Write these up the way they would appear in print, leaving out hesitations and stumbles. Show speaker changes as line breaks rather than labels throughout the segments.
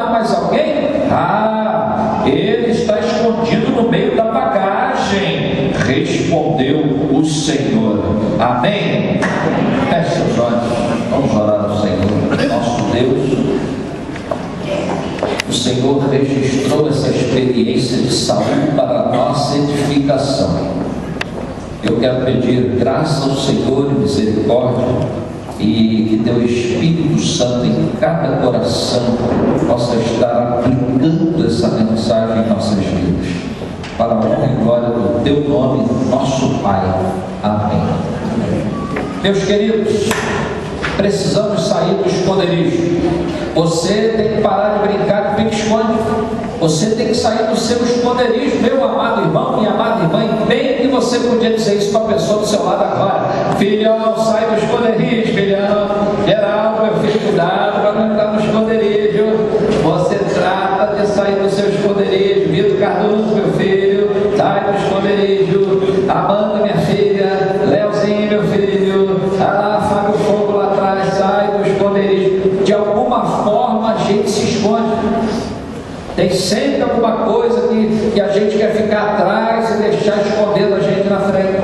há mais alguém? Ele está escondido no meio da bagagem, respondeu o Senhor. Amém? Feche seus olhos, vamos orar ao Senhor. Nosso Deus, o Senhor registrou essa experiência de Saul para a nossa edificação. Eu quero pedir graça ao Senhor e misericórdia, e que teu Espírito Santo em cada coração possa estar aplicando essa mensagem em nossas vidas, para a honra e glória do teu nome, nosso Pai. Amém. Meus queridos, precisamos sair do esconderijo. Você tem que parar de brincar de pique-esconde. Você tem que sair do seu esconderijo, meu amado irmão, minha amada irmã. Bem que você podia dizer isso para a pessoa do seu lado agora: filhão, sai do esconderijo, filhão. Geraldo, meu filho, cuidado para não entrar no esconderijo. Você trata de sair do seu esconderijo. Vitor Cardoso, meu filho, sai do esconderijo. Amanda, minha filha, Leozinho, meu filho, Fábio Fogo lá atrás, sai do esconderijo. De alguma forma a gente se esconde. Tem sempre alguma coisa que a gente quer ficar atrás e deixar escondendo a gente na frente.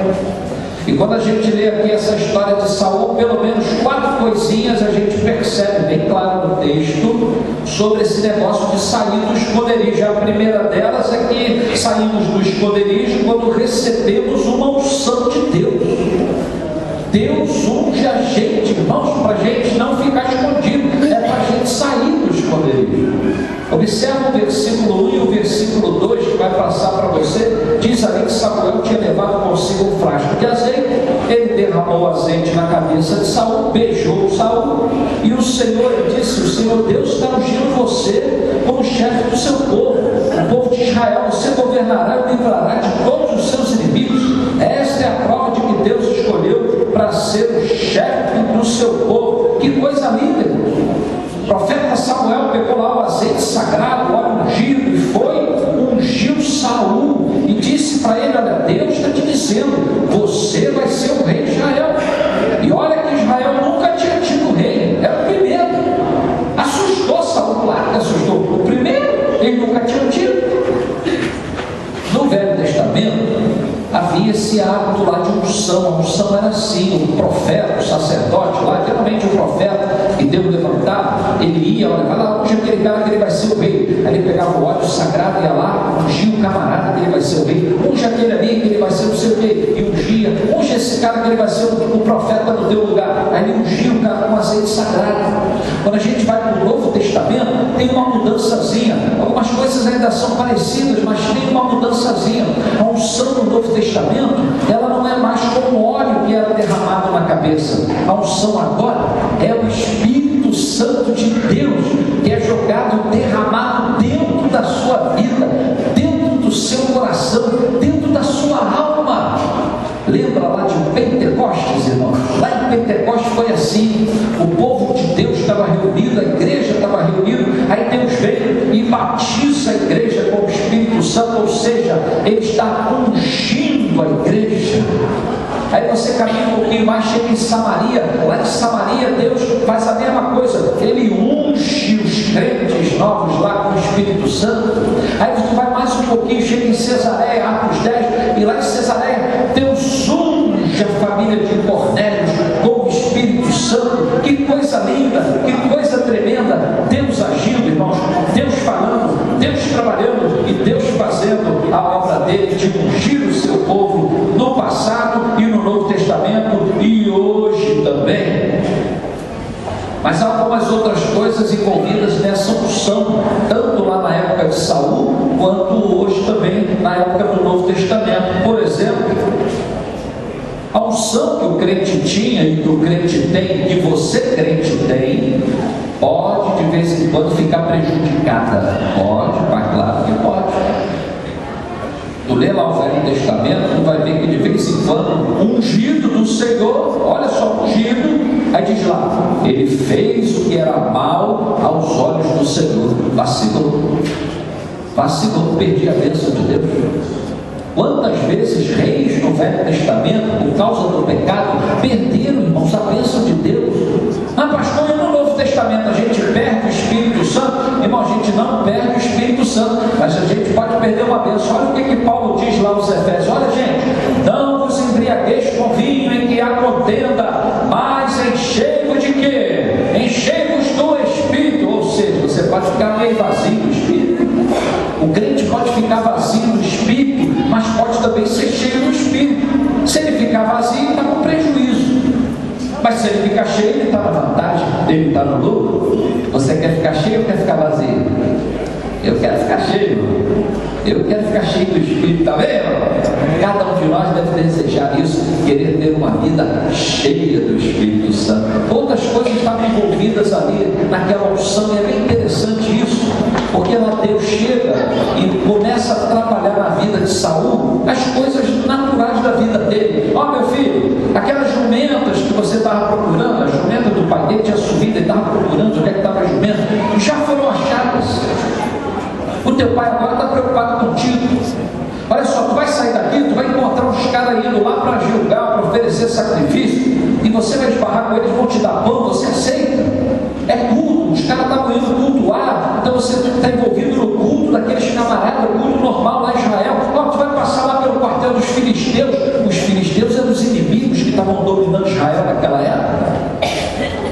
E quando a gente lê aqui essa história de Saul, pelo menos 4 coisinhas a gente percebe bem claro no texto sobre esse negócio de sair do esconderijo. A primeira delas é que saímos do esconderijo quando recebemos uma unção de Deus. Deus unge a gente, irmãos, para a gente não ficar escondido, é para a gente sair do esconderijo. Observa o versículo 1 e o versículo 2 que vai passar para você. Diz ali que Samuel tinha levado consigo um frasco de azeite. Ele derramou azeite na cabeça de Saul, beijou Saul, e o Senhor disse: o Senhor Deus está ungindo você como chefe do seu povo, o povo de Israel. Você governará e livrará de todos os seus inimigos. Esta é a prova de que Deus escolheu para ser o chefe do seu povo. Que coisa linda, irmão. O profeta Samuel pegou lá o azeite sagrado, o óleo ungido, e foi, ungiu Saul e disse para ele: olha, Deus está te dizendo, você vai ser o rei de Israel. E olha que Israel nunca tinha tido rei, era o primeiro. Assustou Saul, claro que assustou. O primeiro, ele nunca tinha tido. No Velho Testamento havia esse hábito lá de unção. A unção era assim: o profeta, o sacerdote lá, geralmente o profeta que Deus levantava, ele ia, olha, vai lá, unge aquele cara que ele vai ser o rei. Aí ele pegava o óleo sagrado, ia lá, ungia o camarada que ele vai ser o rei, unge aquele ali que ele vai ser o seu rei, e ungia, unge esse cara que ele vai ser o profeta no teu lugar. Aí ele ungia o cara com azeite sagrado. Quando a gente vai para o Novo Testamento, tem uma mudançazinha. Algumas coisas ainda são parecidas, mas tem uma mudançazinha. A unção do Novo Testamento, ela não é mais como o óleo que era derramado na cabeça. A unção agora é o Espírito Santo de Deus, que é jogado, derramado dentro da sua vida, dentro do seu coração, dentro da sua alma. Lembra lá de Pentecostes, irmão? Lá em Pentecostes foi assim: o povo de Deus estava reunido, a igreja estava reunida, aí Deus veio e batiza a igreja com o Espírito Santo, ou seja, Ele está ungindo a igreja. Aí você caminha um pouquinho mais, chega em Samaria. Lá em Samaria Deus faz a mesma coisa, Ele unge os crentes novos lá com o Espírito Santo. Aí você vai mais um pouquinho, chega em Cesareia, Atos 10, e lá em Cesareia Deus unge a família de Cornélio com o Espírito Santo. Que coisa linda, que coisa tremenda. Deus agindo, irmãos, Deus falando, Deus trabalhando e Deus fazendo a obra dele de ungir o seu povo no passado e no Novo Testamento e hoje também. Mas há algumas outras coisas envolvidas nessa unção, tanto lá na época de Saul quanto hoje também na época do Novo Testamento. Por exemplo, a unção que o crente tinha e que o crente tem, que você crente tem, pode de vez em quando ficar prejudicada. Pode, mas claro que pode. Tu lê lá o Velho Testamento, tu vai ver que de vez em quando, ungido do Senhor, olha só, ungido, aí diz lá, ele fez o que era mal aos olhos do Senhor. Vacilou, perdi a bênção de Deus. Quantas vezes reis no Velho Testamento, por causa do pecado, perderam, irmãos, a bênção de Deus? Mas pastor, e no Novo Testamento a gente perde o Espírito Santo? Irmão, a gente não perde o Espírito Santo, mas a gente pode perder uma bênção. Olha o que Paulo diz lá nos Efésios. Olha, gente, não vos embriagueis com vinho em que há contenda, mas enchei-vos de quê? Enchei-vos do Espírito. Ou seja, você pode ficar meio vazio do Espírito. O crente pode ficar vazio do Espírito, mas pode também ser cheio do Espírito. Se ele ficar vazio, ele está com prejuízo. Mas se ele ficar cheio, ele está na vantagem, ele está no lucro. Você quer ficar cheio ou quer ficar vazio? Eu quero ficar cheio. Eu quero ficar cheio do Espírito, está vendo? Cada um de nós deve desejar isso, querer ter uma vida cheia do Espírito Santo. Outras coisas estavam envolvidas ali naquela unção, e é bem interessante isso, porque lá Deus chega e começa a trabalhar na vida de Saul as coisas naturais da vida dele. Ó, meu filho, aquelas jumentas que você estava procurando, a jumenta do pai dele tinha subido, ele estava procurando onde é que estava a jumenta, já foram achadas. O teu pai agora está preocupado contigo. Olha só, tu vai sair daqui, tu vai encontrar uns caras indo lá para Gilgal, para oferecer sacrifício, e você vai esbarrar com eles, vão te dar pão, você aceita? É culto, os caras estavam indo cultuar, então você está envolvido no culto daqueles camaradas, o culto normal lá em Israel. Ó, tu vai passar lá pelo quartel dos filisteus. Os filisteus eram os inimigos que estavam dominando Israel naquela época.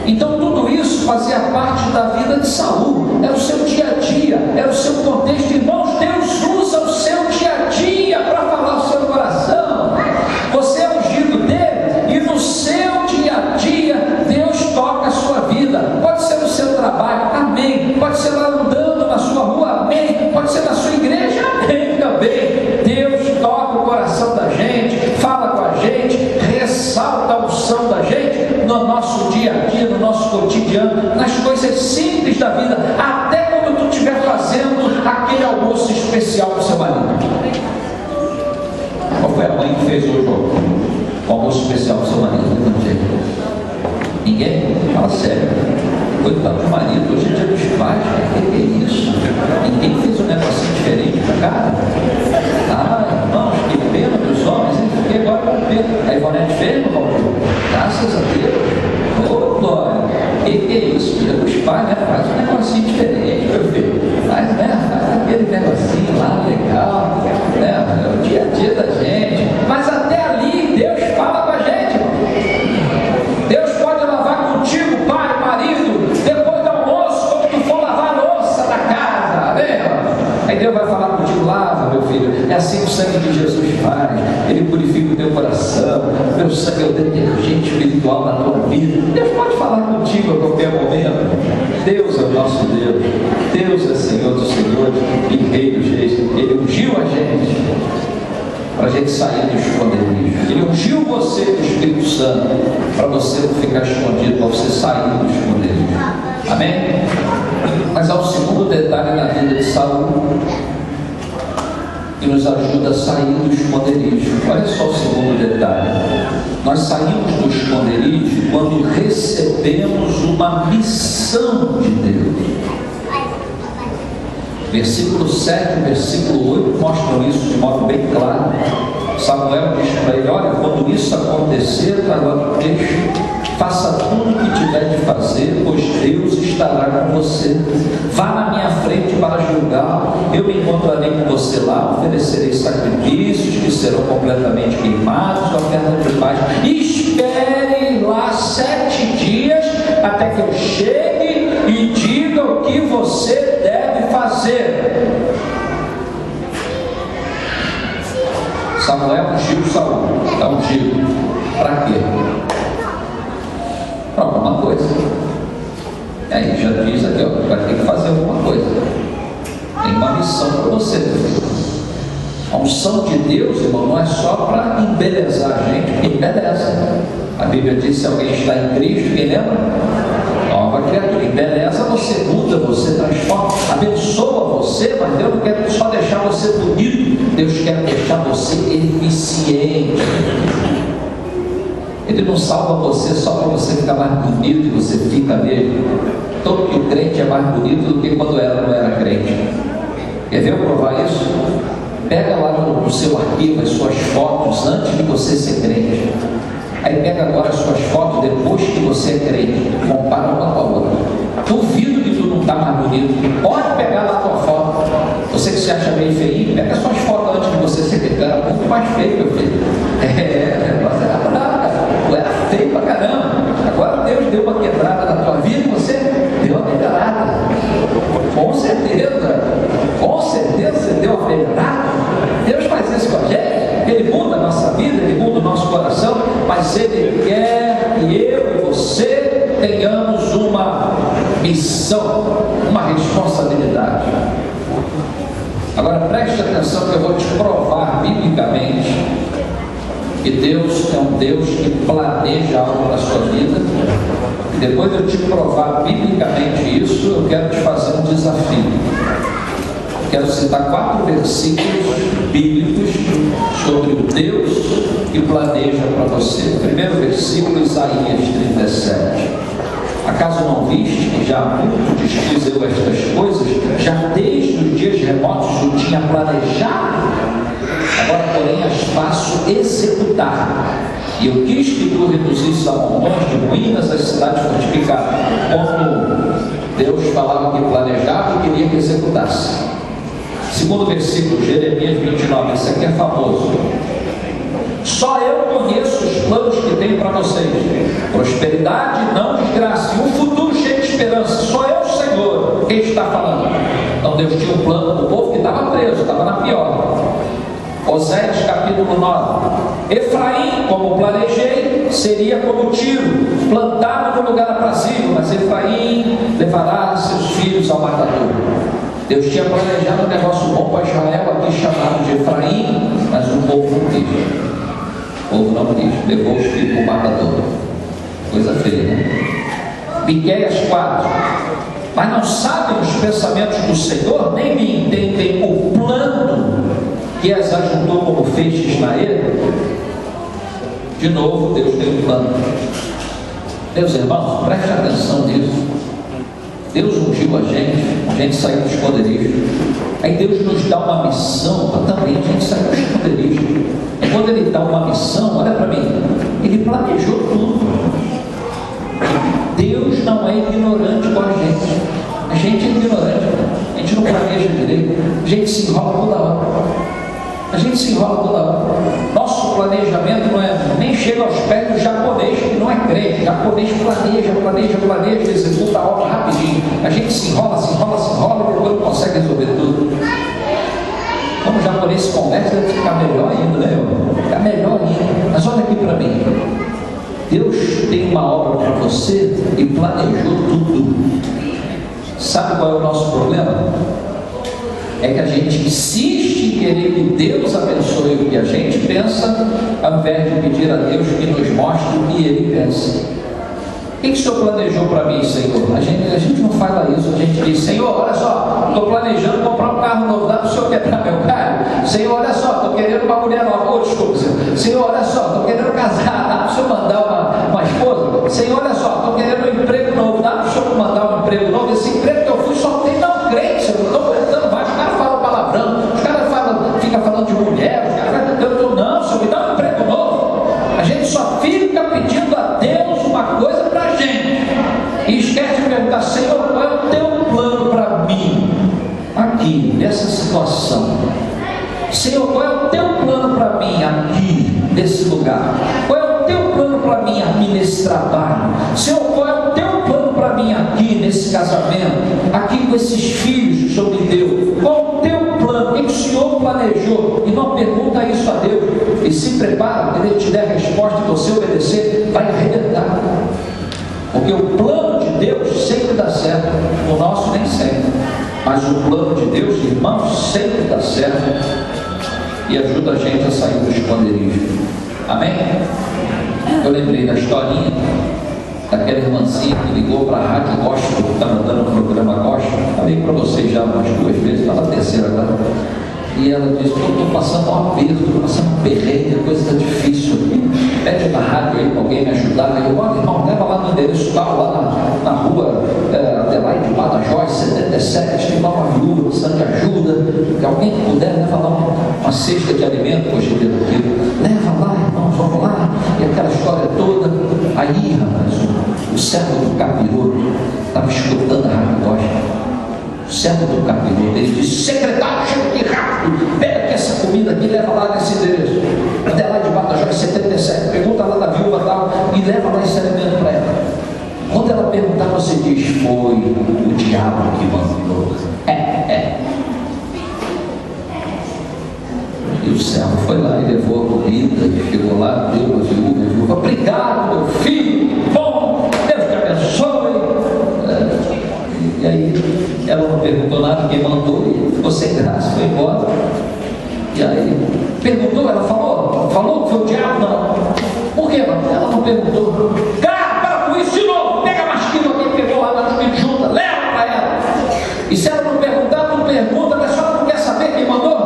Então tudo isso fazia parte da vida de Saul, era o seu dia a dia, era o seu contexto. Irmãos, Deus usa o seu dia a dia para falar o seu coração. Você é ungido dele, e no seu dia a dia Deus toca a sua vida. Pode ser no seu trabalho, amém. Pode ser lá andando na sua rua, amém. Pode ser na sua igreja, amém também. Deus toca o coração da gente, fala com a gente, ressalta a unção da gente no nosso dia a dia, no nosso cotidiano, nas coisas simples da vida, até quando tu estiver fazendo aquele almoço especial para o seu marido. Qual foi a mãe que fez hoje o almoço especial para o seu marido? Ninguém? Fala sério. Coitado do marido, hoje é dia dos pais, o que é isso? Ninguém fez um negocinho diferente para cá? Ah, irmãos, que pena dos homens, hein? Porque agora vão ver. A Ivonete fez, meu irmão? Graças a Deus. Ô, glória. Que é isso? Dia dos pais, né? Faz um negocinho diferente, meu filho. Faz, né? Faz aquele negocinho lá, legal. Né? É o dia a dia da gente. Mas até ali, Deus fala com a gente, irmão. Deus pode lavar contigo, pai, marido, depois do almoço, quando tu for lavar a louça da casa, né? Aí Deus vai falar contigo, lava, meu filho. É assim que o sangue de Jesus faz. Ele purifica o teu coração. Meu sangue é o detergente espiritual da tua vida. Deus pode falar contigo a qualquer momento. Deus é o nosso Deus. Deus é Senhor dos senhores e Rei dos reis. Ele ungiu a gente para a gente sair do esconderijo. Ele ungiu você com o Espírito Santo para você não ficar escondido, para você sair do esconderijo. Amém? Mas há um segundo detalhe na vida de Saul que nos ajuda a sair do esconderijo. Olha só o segundo detalhe. Nós saímos do esconderijo quando recebemos uma missão de Deus. Versículo 7 e versículo 8 mostram isso de modo bem claro. Samuel diz para ele: olha, quando isso acontecer, está agora o texto, faça tudo o que tiver de fazer, pois Deus estará com você. Vá na minha frente para julgar, eu me encontrarei com você lá, oferecerei sacrifícios que serão completamente queimados, oferta de paz. Espere lá 7 dias até que eu chegue e diga o que você deve fazer. Samuel ungiu Saul, está ungido. Para quê? Para alguma coisa. E aí já diz aqui, ó, vai ter que fazer alguma coisa. Tem uma missão para você. A unção de Deus, irmão, não é só para embelezar a gente, embeleza. A Bíblia diz: se alguém está em Cristo, quem lembra? Nova criatura. Embeleza, você muda, você transforma, abençoa você, mas Deus não quer só deixar você bonito, Deus quer deixar você eficiente. Ele não salva você só para você ficar mais bonito, e você fica mesmo. Todo que o crente é mais bonito do que quando não era crente. Quer ver eu provar isso? Pega lá no seu arquivo as suas fotos antes de você ser crente. Aí pega agora as suas fotos depois que você é crente. Compara uma com a outra. Duvido que tu não está mais bonito. Pode pegar você acha meio feio, pega suas fotos antes de você ser secretário, um pouco mais feio, meu filho. Você era bravo, cara. Tu era feio pra caramba. Agora Deus deu uma quebrada na tua vida e você deu uma melhorada. Com certeza você deu uma melhorada. Deus faz isso com a gente. Ele muda a nossa vida, Ele muda o nosso coração, mas Ele quer que eu e você tenhamos uma missão, uma responsabilidade. Agora preste atenção que eu vou te provar biblicamente que Deus é um Deus que planeja algo na sua vida. E depois de eu te provar biblicamente isso, eu quero te fazer um desafio. Quero citar 4 versículos bíblicos sobre o Deus que planeja para você. O primeiro versículo, Isaías 37. Acaso não viste que já há muito dispus eu estas coisas? Já desde os dias remotos eu tinha planejado? Agora, porém, as faço executar. E eu quis que tu reduzisses a montões de ruínas as cidades fortificadas. Como Deus falava que planejava e queria que executasse. Segundo versículo, Jeremias 29, esse aqui é famoso. Só eu conheço os planos que tenho para vocês: prosperidade, não desgraça, e um futuro cheio de esperança. Só eu, Senhor, quem está falando. Então Deus tinha um plano para o povo que estava preso, estava na pior. Oséias capítulo 9. Efraim, como planejei, seria como Tiro, plantado no lugar aprazível, mas Efraim levará seus filhos ao matador. Deus tinha planejado um negócio bom para Israel, aqui chamado de Efraim, mas o povo não quis. O povo não quis, levou os filhos para o matador. Coisa feia, né? Miqueias 4. Mas não sabem os pensamentos do Senhor, nem me entendem o plano que as ajuntou como feixes na ele. De novo, Deus tem um plano. Meus irmãos, preste atenção nisso. Deus ungiu a gente saiu do esconderijo. Aí Deus nos dá uma missão para também a gente sair do esconderijo. E quando Ele dá uma missão, olha para mim, Ele planejou tudo. Deus não é ignorante com a gente. A gente é ignorante, a gente não planeja direito, a gente se enrola toda hora. Nosso planejamento não é, nem chega aos pés do japonês, que não é crente. O japonês planeja, executa a obra rapidinho. A gente se enrola e depois não consegue resolver tudo. Quando o japonês se converte, deve ficar melhor ainda, né? Ficar melhor ainda. Mas olha aqui para mim. Deus tem uma obra para você e planejou tudo. Sabe qual é o nosso problema? É que a gente insiste em querer que Deus abençoe o que a gente pensa, ao invés de pedir a Deus que nos mostre o que Ele pensa. O que o Senhor planejou para mim, Senhor? A gente não fala isso, a gente diz: Senhor, olha só, estou planejando comprar um carro novo, dá para o Senhor quebrar meu carro? Senhor, olha só, estou querendo uma mulher nova. Desculpa, Senhor, olha só, estou querendo casar, dá para o Senhor mandar uma esposa? Senhor, olha só, estou querendo um emprego novo, dá para o Senhor mandar um emprego novo? Esse emprego que eu fui só tem não crente, Senhor, não estou aguentando mais. Os caras falam palavrão, os caras ficam falando de mulher, os caras não, Senhor, me dá um emprego novo. A gente só fica pedindo a Deus uma coisa para a gente e esquece de perguntar: Senhor, qual é o teu plano para mim aqui, nessa situação? Senhor, qual é o teu plano para mim aqui, nesse lugar? Qual é o teu plano para mim aqui nesse trabalho? Senhor, qual é o teu plano para mim aqui nesse casamento? Aqui com esses filhos que o Senhor me deu? Qual é o teu plano? O que o Senhor planejou? E não pergunta isso a Deus. E se prepara, quando Ele te der a resposta e você obedecer, vai arrebentar. Porque o plano de Deus sempre dá certo, o nosso nem sempre. Mas o plano de Deus, irmãos, sempre dá certo e ajuda a gente a sair do esconderijo. Amém? Eu lembrei da historinha daquela irmãzinha que ligou para a rádio gospel, que estava dando um programa gospel. Falei para vocês já umas 2 vezes, está na terceira agora. E ela disse: estou passando um aperto, estou passando um perrengue, a coisa está difícil aqui. Pede na rádio aí para alguém me ajudar. Aí eu: olha, irmão, leva lá no endereço tal, lá na rua Adelaide Badajoz 77, tem lá uma viúva precisando de ajuda, que alguém que puder leva lá uma cesta de alimento, hoje em dia daquilo. Leva lá, irmãos, vamos lá. E aquela história toda. Aí, rapaz, o servo do capiroto estava escutando a rádio gospel. O servo do capiroto, ele disse: secretário, chega aqui rápido, pega aqui essa comida aqui, leva lá nesse endereço, até lá de Badajoz 77, pergunta lá da viúva tal, e leva lá esse alimento para ela. Quando ela perguntar, você diz: foi o diabo que mandou. E o servo foi lá e levou a comida, e chegou lá, deu a viúva: obrigado, meu filho, bom, Deus te abençoe. E aí ela não perguntou nada, quem mandou, e ficou sem graça, foi embora. E aí perguntou, ela falou que foi o diabo? Não. Por quê? Ela não perguntou. Cara, para com isso de novo, pega mais quilo aqui, pegou lá na comida junta, leva para ela. E se ela não perguntar, não pergunta, mas a senhora não quer saber quem mandou?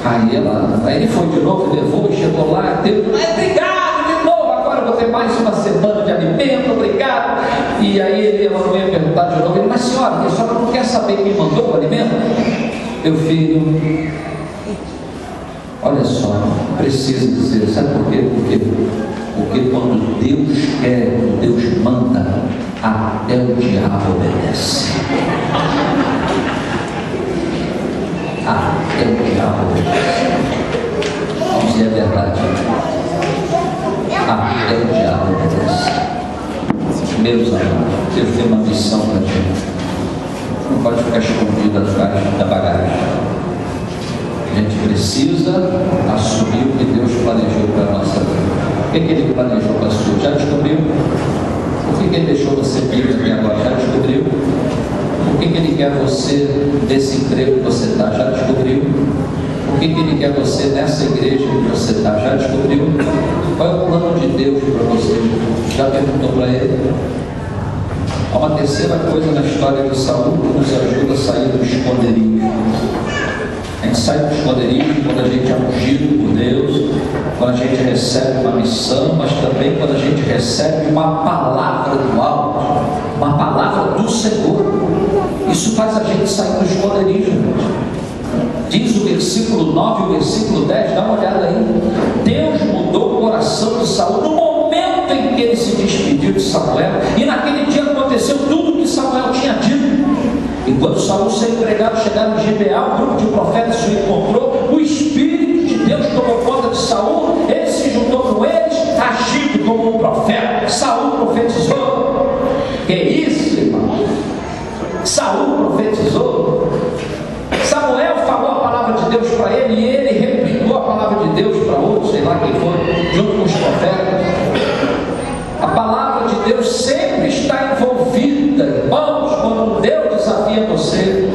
Aí ele foi de novo, levou, chegou lá, deu: obrigado de novo, agora eu vou ter mais uma semana de alimento, obrigado. E aí ela não ia perguntar de novo. Ele: mas senhora, a senhora não quer saber quem mandou o alimento? Meu filho, olha só, não precisa dizer, sabe por quê? Porque quando Deus quer, quando Deus manda, até o diabo obedece. Até o diabo obedece. Vamos dizer a verdade. Até o diabo obedece. Meus amados, Deus tem uma missão para a gente. Não pode ficar escondido atrás da bagagem. A gente precisa assumir o que Deus planejou para a nossa vida. O que Ele planejou para a sua? Já descobriu? Por que Ele deixou você vivo até agora? Já descobriu? Por que Ele quer você nesse emprego que você está? Já descobriu? Por que Ele quer você nessa igreja que você está? Já descobriu? Qual é o plano de Deus para você? Já perguntou para Ele? Há uma terceira coisa na história de Saul que nos ajuda a sair do esconderijo. A gente sai do esconderijo quando a gente é ungido por Deus, quando a gente recebe uma missão, mas também quando a gente recebe uma palavra do alto, uma palavra do Senhor. Isso faz a gente sair do esconderijo. Diz o versículo 9 e o versículo 10, dá uma olhada aí. Deus mudou o coração de Saul no momento em que ele se despediu de Samuel, e naquele dia aconteceu tudo o que Samuel tinha dito. E quando Saul sendo pregado, chegaram em Gibeá, um grupo de profetas se encontrou, o Espírito de Deus tomou conta de Saul, ele se juntou com eles, agindo como um profeta. Saul profetizou. Que isso, irmão? Saul profetizou. Samuel falou a palavra de Deus para ele, e ele replicou a palavra de Deus para outros, sei lá quem foi, junto com os profetas. A palavra de Deus sempre está envolvida, irmãos, quando Deus desafia você.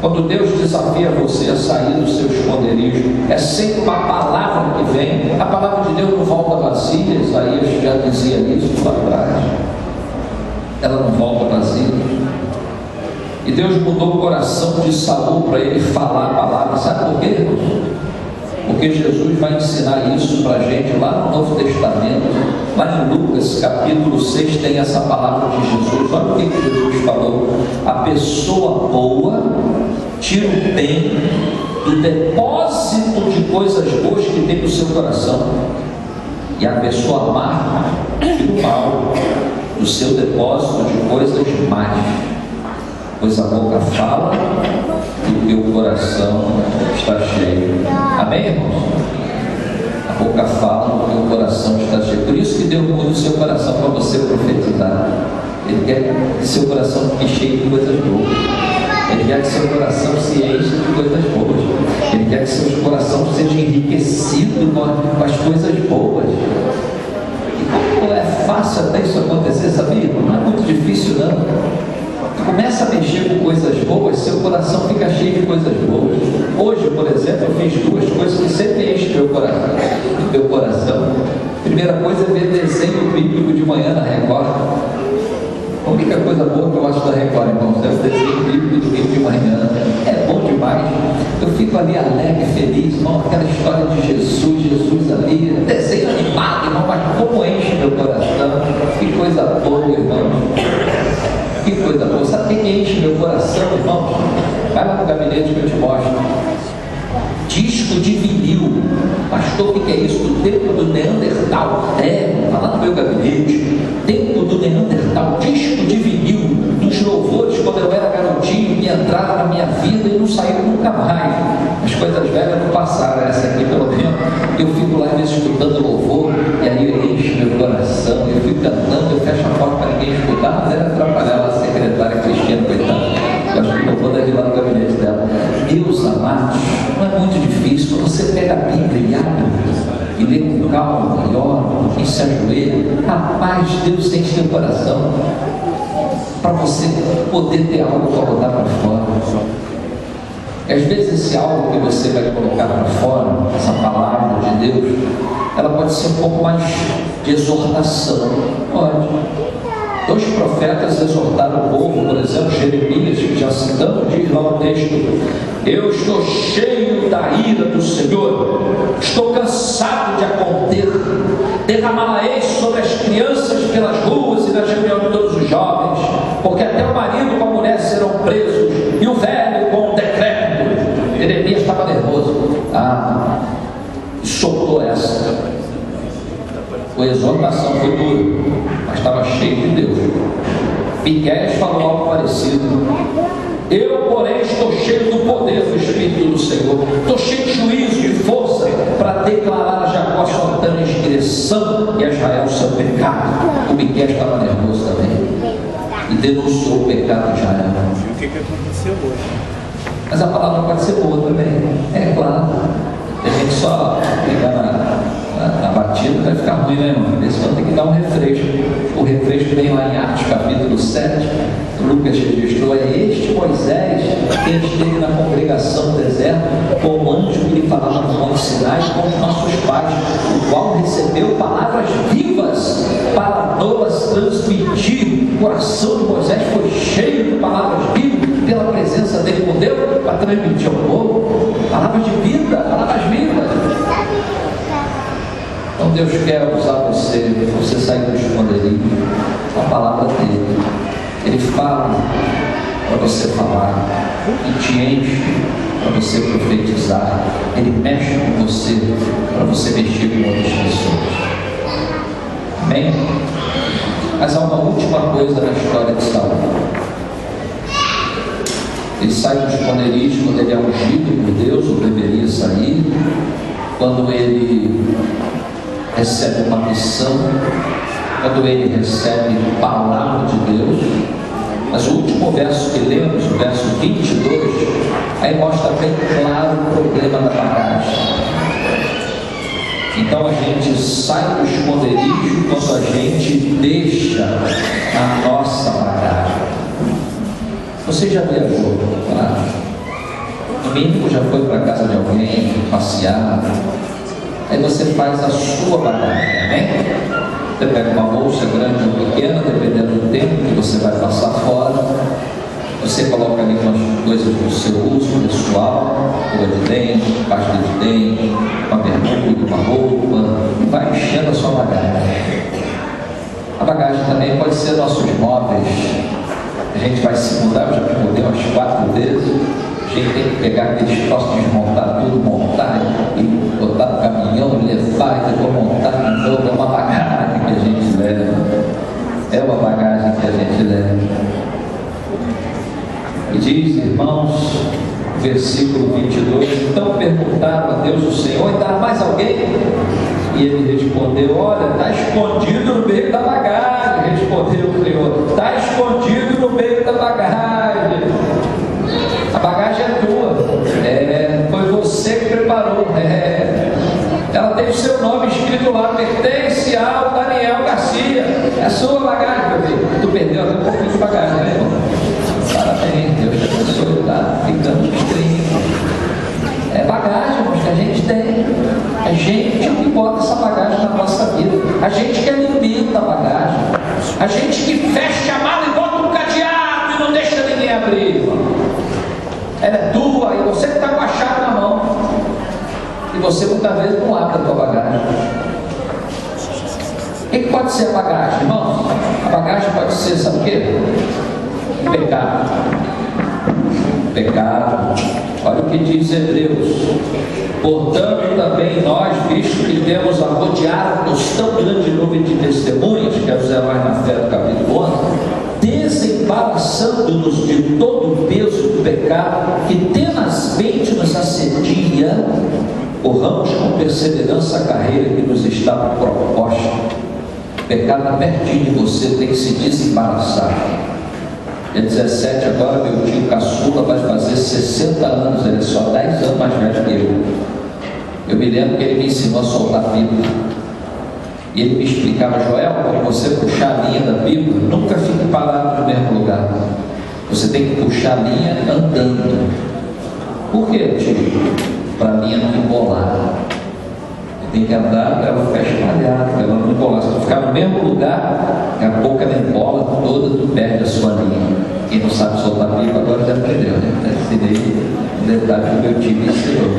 Quando Deus desafia você a sair do seu esconderijo, é sempre uma palavra que vem. A palavra de Deus não volta vazia. Isaías já dizia isso lá atrás. Ela não volta vazia. E Deus mudou o coração de Saul para ele falar a palavra. Sabe por quê, irmãos? Porque Jesus vai ensinar isso para a gente lá no Novo Testamento. Lá em Lucas capítulo 6 tem essa palavra de Jesus. Olha o que Jesus falou: a pessoa boa tira o bem do depósito de coisas boas que tem no seu coração, e a pessoa má tira o mal do seu depósito de coisas más, pois a boca fala do que o coração está cheio. Amém, irmãos? A boca fala do que o coração está cheio. Por isso que Deus muda o seu coração para você profetizar. Ele quer que seu coração fique cheio de coisas boas. Ele quer que seu coração se enche de coisas boas. Ele quer que seu coração seja enriquecido com as coisas boas. E como é fácil até isso acontecer, sabia? Não é muito difícil, não. Começa a mexer com coisas boas, seu coração fica cheio de coisas boas. Hoje, por exemplo, eu fiz duas coisas que sempre enchem meu coração. Primeira coisa é ver desenho bíblico de manhã na Record. A única coisa boa que eu acho da Record, irmãos, é o desenho bíblico de manhã. É bom demais. Eu fico ali alegre, feliz, irmão, aquela história de Jesus ali, desenho animado, irmão, mas como enche meu coração. Que coisa boa, irmão. Que coisa boa. Sabe o que enche meu coração, irmão? Vai lá no gabinete que eu te mostro. Disco de vinil. Pastor, o que é isso? Do tempo do Neandertal. Vai lá no meu gabinete. Tempo do Neandertal. Disco de vinil dos louvores quando eu era garotinho, que entraram na minha vida e não saíram nunca mais. As coisas velhas não passaram, essa aqui pelo menos. Eu fico lá às vezes escutando louvor, e aí eu encho meu coração, eu fico cantando, eu fecho a porta para ninguém escutar, mas era atrapalhar a secretária Cristina, coitada. Eu acho que eu vou dar de lá no gabinete dela. Deus, amados, não é muito difícil. Quando você pega a Bíblia e abre e lê com calma, e ora, e se ajoelha, rapaz, Deus tem seu coração para você poder ter algo para botar para fora. E às vezes esse algo que você vai colocar para fora, essa palavra de Deus, ela pode ser um pouco mais de exortação. Pode. 2 profetas exortaram o povo, por exemplo, Jeremias, que já citamos, diz lá o texto: eu estou cheio da ira do Senhor, estou cansado de a conter, derramá-la-ei sobre as crianças pelas ruas e nas reuniões de todos os jovens, porque até o marido com a mulher serão presos, e o velho com o decrépito. Jeremias estava nervoso, e soltou essa. A exortação foi dura, mas estava cheio de Deus. Miqueias falou algo parecido: eu, porém, estou cheio do poder do Espírito do Senhor, estou cheio de juízo e força para declarar a Jacó sua transgressão e a Israel seu pecado. O Miqueias estava nervoso também e denunciou o pecado de Israel.
O que aconteceu hoje?
Mas a palavra pode ser boa também, é claro. A gente só pegar na batida vai ficar ruim, né, irmão? Esse vai ter que dar um refresco. O refresco vem lá em Atos capítulo 7. Lucas registrou: é este Moisés que esteve na congregação do deserto com o anjo que lhe falava no monte Sinai com os nossos pais, o qual recebeu palavras vivas para nos transmitir. O coração de Moisés foi cheio de palavras vivas pela presença dele com Deus, para transmitir ao povo palavras de vida, palavras vivas. Então Deus quer usar você sair do esconderijo com a palavra dele. Ele fala para você falar, e te enche para você profetizar. Ele mexe com você para você mexer com outras pessoas. Amém? Mas há uma última coisa na história de Saul. Ele sai do esconderijo quando ele é ungido por Deus, ou deveria sair, quando ele recebe uma missão, quando ele recebe palavra de Deus. Mas o último verso que lemos, o verso 22, aí mostra bem claro o problema da bagagem. Então a gente sai do esconderijo quando a gente deixa a nossa bagagem. Você já viajou? No mínimo já foi para a casa de alguém, passear. Aí você faz a sua bagagem, amém? Você pega uma bolsa grande ou pequena, dependendo do tempo que você vai passar fora. Você coloca ali umas coisas do seu uso pessoal, escova de dente, pasta de dente, uma bermuda, uma roupa, e vai enchendo a sua bagagem. A bagagem também pode ser nossos móveis. A gente vai se mudar, eu já me mudei umas 4 vezes. A gente tem que pegar aqueles troços, desmontar tudo, montar e botar no caminhão, levar e depois montar de novo. É uma bagagem que a gente leva. É uma bagagem que a gente leva. E diz, irmãos, versículo 22, então perguntaram a Deus o Senhor: e dá mais alguém? E ele respondeu: olha, está escondido no meio da bagagem. Respondeu o Senhor: está escondido no meio da bagagem. A bagagem é tua, foi você que preparou. Ela tem o seu nome escrito lá, pertence ao Daniel Garcia. É a sua bagagem, meu filho. Tu perdeu até um pouquinho de bagagem, né, irmão? Parabéns, Deus te abençoe, está ficando estranho. É bagagem, irmãos, que a gente tem. A gente que bota essa bagagem na nossa vida. A gente que alimenta a bagagem. A gente que fecha a mala e bota um cadeado e não deixa ninguém abrir, irmão. Ela é tua, e você que está com a chave na mão. E você muitas vezes não abre a tua bagagem. O que pode ser a bagagem, irmãos? A bagagem pode ser, sabe o quê? Pecado. Pecado. Olha o que diz Hebreus: portanto também nós, visto que temos a rodear-nos tão grande nuvem de testemunhas, que é os heróis na fé do capítulo 11, desembaraçando-nos de todo o peso do pecado que tenazmente nos assedia, corramos com perseverança a carreira que nos estava proposta. O pecado pertinho de você tem que se desembaraçar. Dia 17 agora, meu tio caçula vai fazer 60 anos, ele é só 10 anos mais velho que eu. Eu me lembro que ele me ensinou a soltar a Bíblia. E ele me explicava: Joel, quando você puxar a linha da Bíblia, nunca fique parado no mesmo lugar. Você tem que puxar a linha andando. Por quê, tio? Para a linha não embolar. Você tem que andar para ela ficar espalhada, para ela não embolar. Se tu ficar no mesmo lugar, daqui a pouco ela embola toda, tu perde a sua linha. Quem não sabe soltar a Bíblia agora já aprendeu, né? Ensinei um detalhe que o meu time ensinou.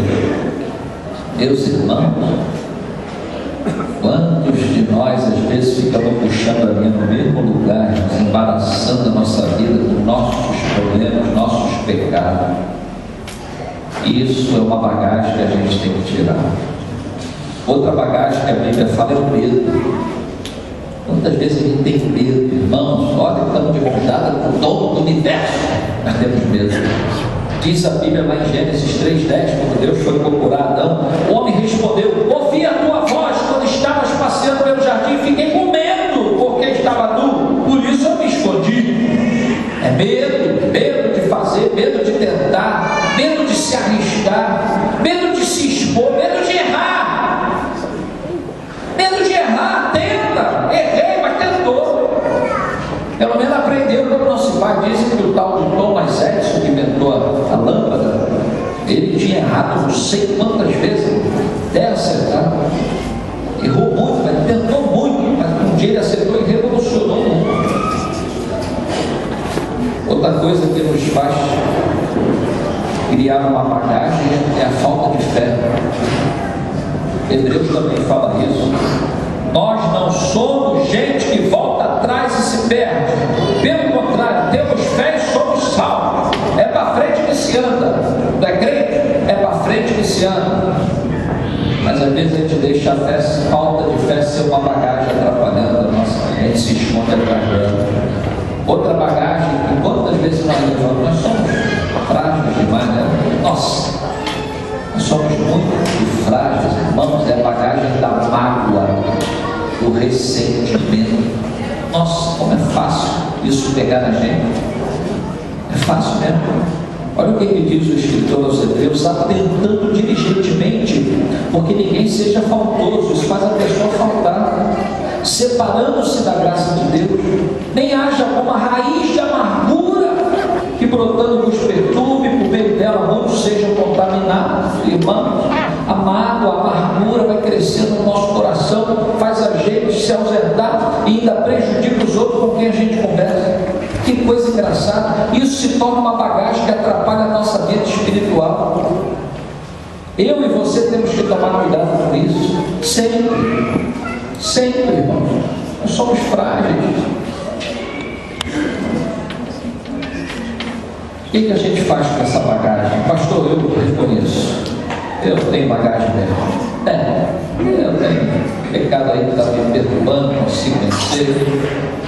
Meus irmãos, quantos de nós às vezes ficamos puxando a linha no mesmo lugar, desembaraçando a nossa vida com nossos problemas, nossos pecados? Isso é uma bagagem que a gente tem que tirar. Outra bagagem que a Bíblia fala é o medo. Quantas vezes a gente tem medo, irmãos? Olha, estamos de mão dada com todo o universo, mas temos medo. Diz a Bíblia lá em Gênesis 3:10, quando Deus foi procurar Adão, o homem respondeu: ouvi a tua voz quando estavas passeando pelo jardim, fiquei com medo, porque estava nu, por isso eu me escondi. É medo, medo de fazer, medo de tentar, medo de se arriscar, medo de se expor, medo de errar. Medo de errar, tenta, errei, mas tentou. Pelo menos aprendeu, como nosso pai disse que o tal de Thomas Edison, que inventou a lâmpada, ele tinha errado não sei quantas vezes até acertar. Errou muito, mas tentou muito, mas um dia ele acertou e revolucionou o mundo. Outra coisa que nos faz criar uma bagagem é a falta de fé. Hebreus também fala isso. Nós não somos gente que volta atrás e se perde. Pelo contrário, temos fé e somos salvos. É para frente que se anda. Não é crente? É para frente que se anda. Mas às vezes a gente deixa a fé, falta de fé ser uma bagagem atrapalhando a nossa. A gente se esconde atrás dela. Outra bagagem, que quantas vezes nós levamos, nós somos frágeis demais, né? Nossa, nós somos muito frágeis, irmãos, é a bagagem da mágoa, do ressentimento. Nossa, como é fácil isso pegar na gente. É fácil mesmo. Olha o que diz o escritor aos Hebreus: atentando diligentemente, porque ninguém seja faltoso. Isso faz a pessoa faltar, separando-se da graça de Deus, nem haja uma raiz de amargura que brotando vos perturbe, por meio dela muitos sejam contaminados. Irmãos, a mágoa, a amargura vai crescendo no nosso coração, faz a gente se ausentar e ainda prejudica os outros com quem a gente conversa. Que coisa engraçada. Isso se torna uma bagagem que atrapalha a nossa vida espiritual. Eu e você temos que tomar cuidado com isso, sempre. Sempre, irmãos. Nós somos frágeis. O que a gente faz com essa bagagem? Pastor, eu reconheço. Eu tenho bagagem mesmo. Eu tenho pecado aí que está me perturbando, não consigo vencer.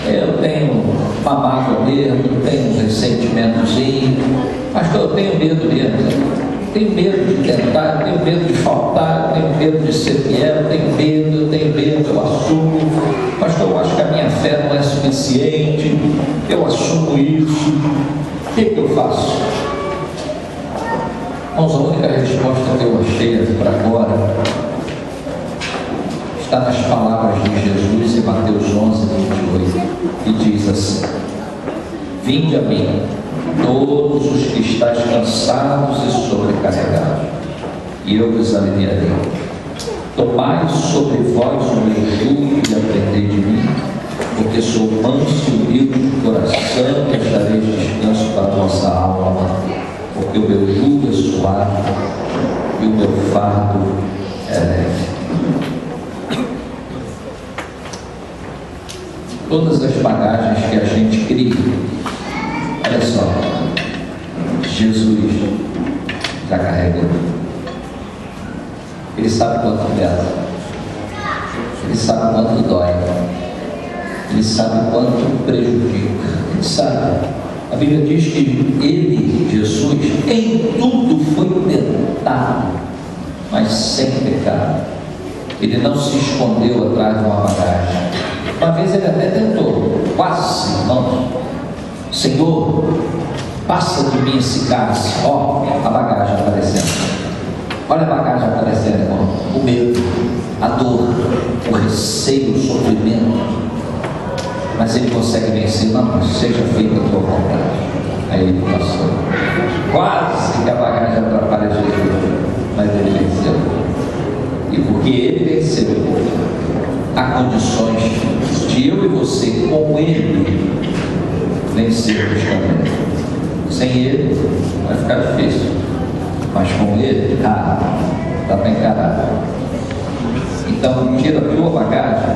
Eu tenho uma mágoa mesmo, eu tenho um ressentimentozinho. Pastor, eu tenho medo mesmo. Tenho medo de tentar, tenho medo de faltar, tenho medo de ser fiel, tenho medo, eu assumo. Pastor, eu acho que a minha fé não é suficiente, eu assumo isso. O que eu faço? Irmãos, a única resposta que eu achei para agora está nas palavras de Jesus em Mateus 11:28, que diz assim: vinde a mim, todos os que estáis cansados e sobrecarregados, e eu vos aliviarei. Tomai sobre vós o meu jugo e aprendei de mim, porque sou manso e humilde de coração, e dareis descanso para a vossa alma, porque o meu jugo é suave e o meu fardo é leve. Todas as bagagens que a gente cria, olha só, Jesus já carregou. Ele sabe quanto pesa, ele sabe quanto dói, ele sabe quanto prejudica, ele sabe. A Bíblia diz que ele, Jesus, em tudo foi tentado, mas sem pecado. Ele não se escondeu atrás de uma bagagem. Uma vez ele até tentou, quase, irmãos: Senhor, passa de mim esse cálice. Ó, a bagagem aparecendo. Olha a bagagem aparecendo, irmão. O medo, a dor, o receio, o sofrimento. Mas ele consegue vencer. Não, seja feita a tua vontade. Aí ele passou. Quase que a bagagem atrapalha Jesus, mas ele venceu. E porque ele venceu, há condições de eu e você, com ele, vencermos também. Sem ele, vai ficar difícil. Mas com ele, dá para encarar. Então, tira a tua bagagem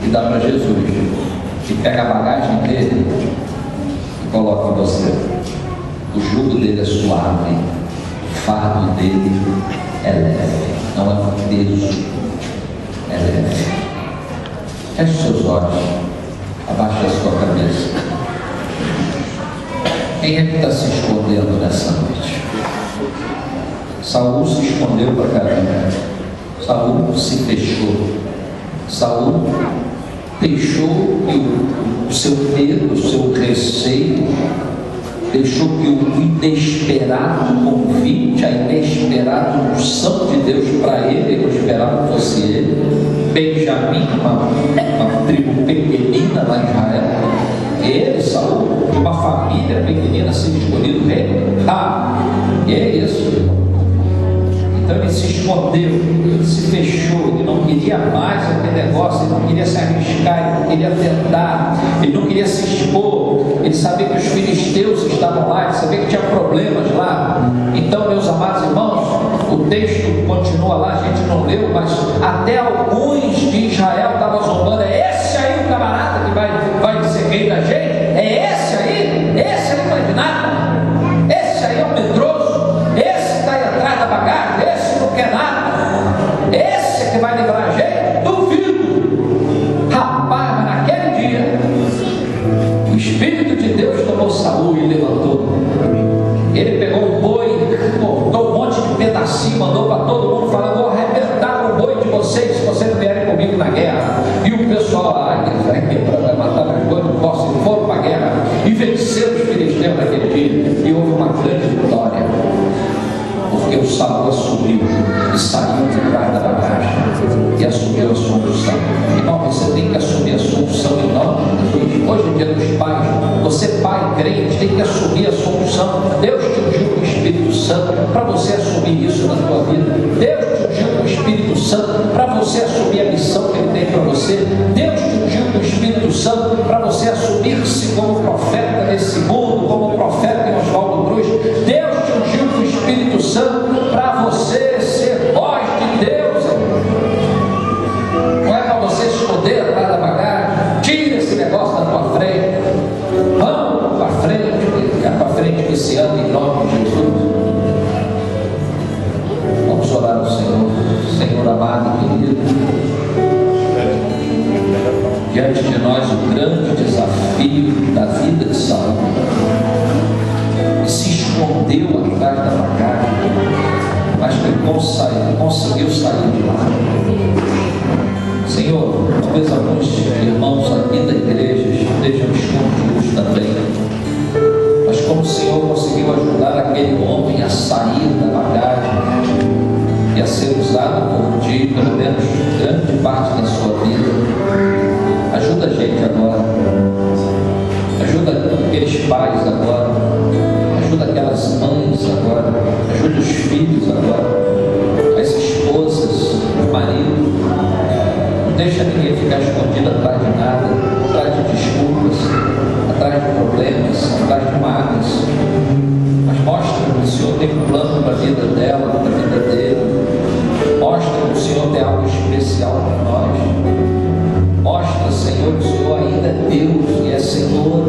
e dá para Jesus. E pega a bagagem dele e coloca em você. O jugo dele é suave, o fardo dele é leve, não é um peso, é leve. Feche seus olhos, abaixe a sua cabeça. Quem é que está se escondendo nessa noite? Saul se escondeu para caramba. Saul se fechou. Saul deixou que o seu medo, o seu receio, deixou que o inesperado convite, a inesperada unção de Deus para ele esperava que fosse ele. Benjamim, uma tribo pequenina lá em Israel. Ele, Saul, uma família pequenina, sendo escolhido rei. E é isso. Então ele se escondeu, ele se fechou, ele não queria mais aquele negócio, ele não queria se arriscar, ele não queria tentar, ele não queria se expor. Ele sabia que os filisteus estavam lá, ele sabia que tinha problemas lá. Então, meus amados irmãos, o texto continua lá, a gente não leu, mas até alguns de Israel estavam zombando: é esse aí o camarada que vai ser rei da gente? É esse aí? Esse aí não é de nada, esse aí é o medroso, esse que está aí atrás da bagagem, esse não quer nada, esse é que vai livrar a gente? Duvido. Rapaz, mas naquele dia o Espírito de Deus tomou Saul e levantou. Ele pegou um boi, cortou um monte de pedacinho, mandou para todo mundo, falando: vou arrebentar o boi de vocês se vocês não vierem comigo na guerra. E o pessoal lá, para matar os bois, não posso, eles foram para a guerra e venceram os filisteus naquele dia, e houve uma grande vitória, porque o Saul assumiu e saiu de trás da bagagem e assumiu a sua unção. Irmão, você tem que assumir a sua unção em nome de Jesus. Hoje em dia dos pais, você pai crente tem que assumir a sua unção. Deus te ungiu com o Espírito Santo para você assumir isso na tua vida. Deus te ungiu com o Espírito Santo para você assumir a missão que Ele tem para você. Deus te ungiu com o Espírito Santo para você assumir-se como profeta nesse mundo, como profeta em Oswaldo Cruz. Deus te ungiu com o Espírito Santo para você ser voz de Deus. Não é para você esconder atrás da bagagem. Tira esse negócio da tua frente. Vamos para frente esse ano em nome de Jesus. Vamos orar ao Senhor. Senhor amado e querido, diante de nós o grande desafio da vida de Saul, que se escondeu atrás da bagagem, mas que conseguiu sair de lá. Senhor, talvez alguns irmãos aqui da igreja estejam escondidos também, mas como o Senhor conseguiu ajudar aquele homem a sair da bagagem e a ser usado por Ti, pelo menos grande parte da sua vida, ajuda a gente agora, ajuda aqueles pais agora, ajuda aquelas mães agora, ajuda os filhos agora, as esposas, o marido. Não deixa ninguém ficar escondido atrás de nada, atrás de desculpas, atrás de problemas, atrás de mágoas, mas mostra que o Senhor tem um plano para a vida dela, para a vida dele. Mostra que o Senhor tem algo especial para nós. Mostra, Senhor, que o Senhor ainda é Deus e é Senhor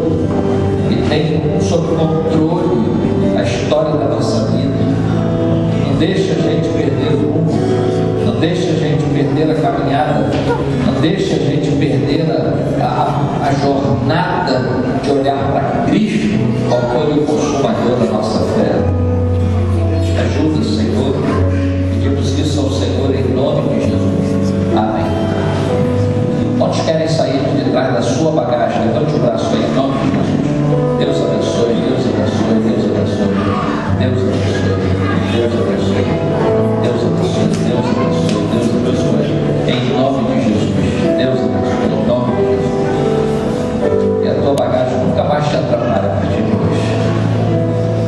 e tem sob controle a história da nossa vida. Não deixa a gente perder o rumo, não deixa a gente perder perder a caminhada, não deixe a gente perder a jornada de olhar para Cristo, autor e consumador da nossa fé. Ajuda, Senhor, pedimos isso ao Senhor em nome de Jesus. Amém. Quantos querem sair de trás da sua bagagem? Levante o braço aí em nome de Jesus. Deus abençoe, Deus abençoe, Deus abençoe, Deus abençoe, Deus abençoe, Deus abençoe, Deus abençoe, Deus abençoe, em nome de Jesus. Deus abençoe, em nome de Jesus. E a tua bagagem nunca mais te atrapalha a partir de hoje.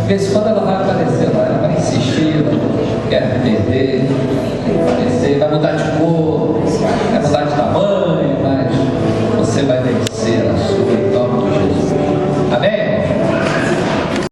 De vez em quando ela vai aparecer lá, ela vai insistir, ela quer perder, vai aparecer, vai mudar de cor.